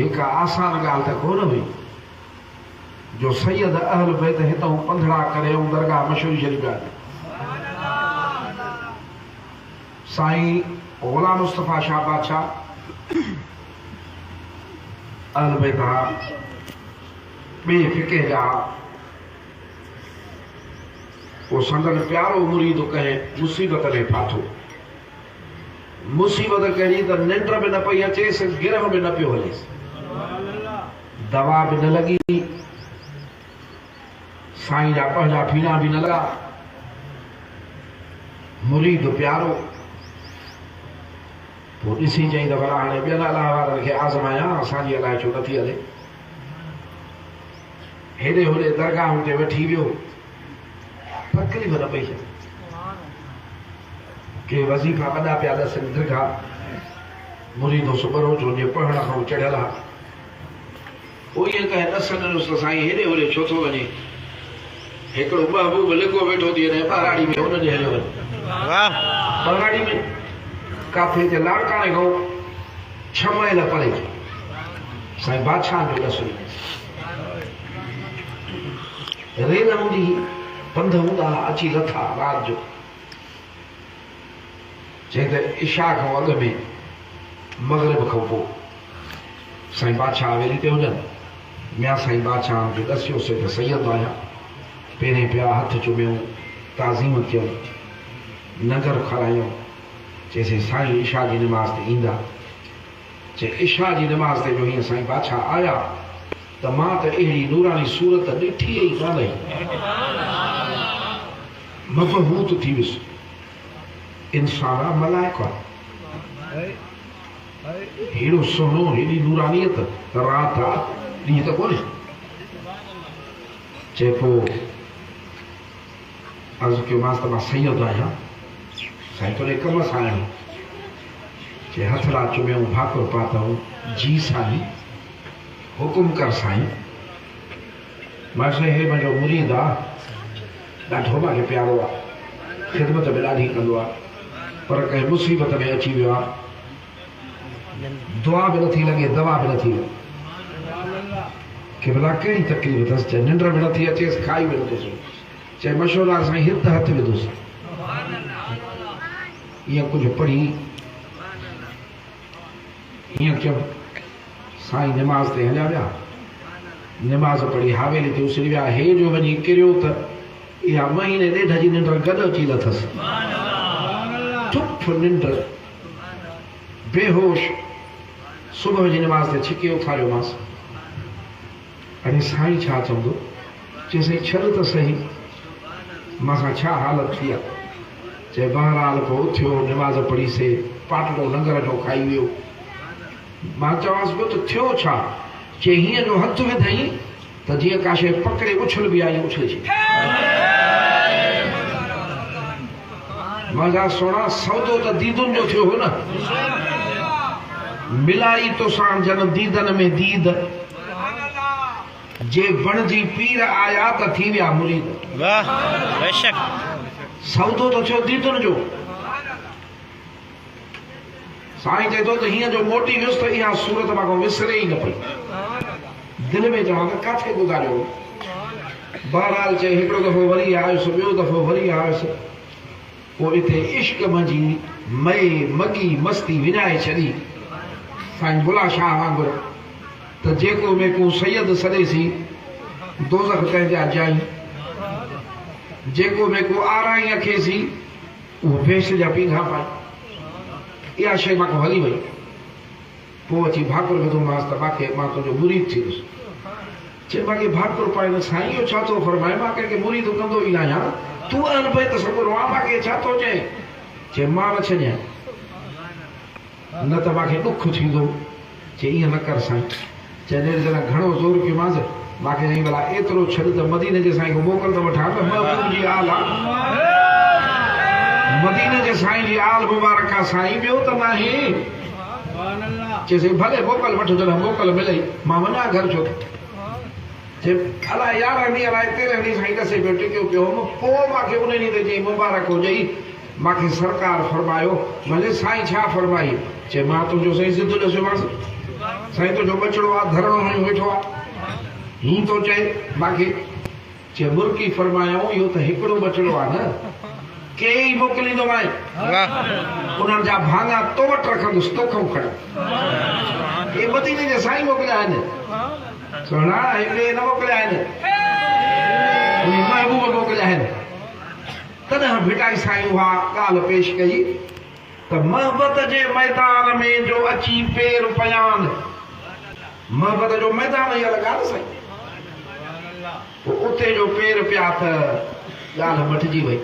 एक आसान गाल त कोन हुई जो सैयद अहल बैत हितां पंधड़ा करे ऐं दरगाह मशहूरी शरीफ़ ॻाल्हि साईं ग़ुलाम मुस्तफ़ा शाह बादशाह अहल बैत हा ॿिए फ़िक़े जा वो संदन प्यारो मुरीद कंहिं मुसीबत में फाथो मुसीबत कहिड़ी त निंड में न पई अचेसि गिरह में न पियो हलेसि दवा भी न लगी साईं जा पंहिंजा फीना भी न लगा मुरीद प्यारो पोइ ॾिसी चई त भला हाणे ॿियनि अलाह वारनि खे आज़मायां असांजी अलाए छो नथी हले हेॾे होॾे दरगाह ते वेठी वियो तकलीफ़ न पई थिए के वज़ीफ़ा वॾा पिया ॾसनि दरगाह मुरीदो सुबुह रोज़ वञे पढ़ण खां चढ़ियल आहे पोइ ईअं कंहिं ॾसनि ॾिनुसि त साईं हेॾे होॾे छो थो वञे हिकिड़ो महबूब लिखो वेठो थी वञे ॿाराड़ी में हुन ॾे हलियो वञे ॿाराड़ी में काथे जे लाड़काणे खां 6 माइल परे साईं बादशाह जो ॾसु रेल हूंदी पंध हूंदा अची लथा रात जो चई त इशा खां अॻु में मग़रिब खां पोइ साईं बादशाह हवेली ते हुजनि मियां साईं बादशाह खे ॾसियोसीं त सैयद आहियां पहिरें पिया हथ चुमियूं ताज़ीम कयूं नगर खारायूं चइसि साईं इशा जी निमाज़ ते ईंदा चए इशा जी निमाज़ ते जो हीअं साईं बादशाह आया त मां त अहिड़ी नूरानी सूरत ॾिठी ई कान हुई मबहूत थी वियुसि इंसान आहे मलाइक आहे हेॾो सुहिणो हेॾी नूरानियत रात आहे ॾींहं त कोन्हे चए पोइ अर्ज़ु कयोमांसि त मां सैयद आहियां साईं तुंहिंजे कम सां आहियां चए हथड़ा चुमियऊं भाकुर पातऊं जी साईं हुकुम कर साईं मां चयो हे मुंहिंजो मुरीद आहे ॾाढो मूंखे प्यारो आहे ख़िदमत बि ॾाढी कंदो आहे पर कंहिं मुसीबत में अची वियो आहे दुआ बि नथी लॻे दवा बि नथी लॻे कि भला कहिड़ी तकलीफ़ अथसि चए निंड बि नथी अचेसि खाई बि नथो सघे चए मशहूरु साईं हित हथ विधुसि ईअं कुझु पढ़ी ईअं चयो साईं निमाज़ ते हलिया विया निमाज़ पढ़ी हवेली ते उसरी विया हे जो वञी किरियो त इहा महीने ॾेढ जी निंड गॾु अची लथसि चुप निंड बेहोश सुबुह जी निमाज़ ते छिके उथारियोमांसि अरे साईं छा चवंदो चइसि छॾ त सही मां छा हालत थी आहे चए बहरहाल पोइ उथियो निमाज़ पढ़ीसीं पाटलो लंगर जो खाई वियो मां चवांसि पियो त थियो छा चए हीअं जो हथ विधई त जीअं का शइ पकड़े उछल बि आई उछले मां जा सोना सौदो त दीदुनि जो थियो हो न मिलाई तो सां जन दीदन में दीद जे बणजी पीर आया त थी विया मुरीद वाह बेशक सौदो तो थियो दीदुनि जो साईं चए थो त हीअं जो मोटी वियुसि त इहा सूरत मां विसरे ई न पई दिलि में चवां त किथे गुज़ारियो बहरहाल चए हिकिड़ो दफ़ो वरी आयुसि ॿियो दफ़ो वरी आयुसि पोइ इथे इश्क मंझी मए मगी मस्ती विञाए छॾी साईं बुला शाह वांगुरु त जेको मेको सैयद सॾेसी दोज़ख तंहिंजा जाई जेको मेको आराई अखेसी उहो बेश जा पींघा पाए इहा शइ मां हली वई पोइ अची भाकुर विधोमांसि त मां तुंहिंजो मुरीद थी वियुसि चए मूंखे भाकुर पाए न साईं इहो छा थो फरमाए मां कंहिंखे मुरीद कंदो ई न आहियां तूं अन भई त सभु मां मूंखे छा थो चए मां न छॾियां न त मूंखे ॾुख थींदो चए ईअं न कर साईं चए जना घणो ज़ोर कयोमांसि मूंखे चई भला एतिरो छॾ त मदीने जे साईं खे मोकल त वठां न महबूब जी आल आहे मदीने जे साईं जी आल मुबारक आहे साईं ॿियो त नाहे चइसि भले मोकल वठो जॾहिं मोकल मिलई मां वञा घर छो चए अलाए 11 ॾींहं अलाए 13 ॾींहं साईं ॾसे पियो टिकियो पियो पोइ मूंखे उन ॾींहं ते चई मुबारक हुजई मूंखे सरकार फरमायो भले साईं छा फरमाई चए मां तुंहिंजो साईं ज़िद ॾसियोमांसि साईं तुंहिंजो बछड़ो आहे धरणो हणी वेठो आहे हीअं थो चए मूंखे चए बुरकी फरमायूं इहो त हिकिड़ो बछड़ो आहे न कई मोकिलींदोमांइ उन्हनि जा भाङा तो वटि रखंदुसि तोखां खण हे मदीने जे साईं मोकिलिया आहिनि सुहिणा हिकिड़े न मोकिलिया आहिनि महबूब मोकिलिया आहिनि तॾहिं भिटाई साईं उहा ॻाल्हि पेश कई त मोहबत जे मैदान में जो अची पेर पयान मोहबत जो मैदान इहा ॻाल्हि साईं उते जो पेर पिया त ॻाल्हि मटिजी वई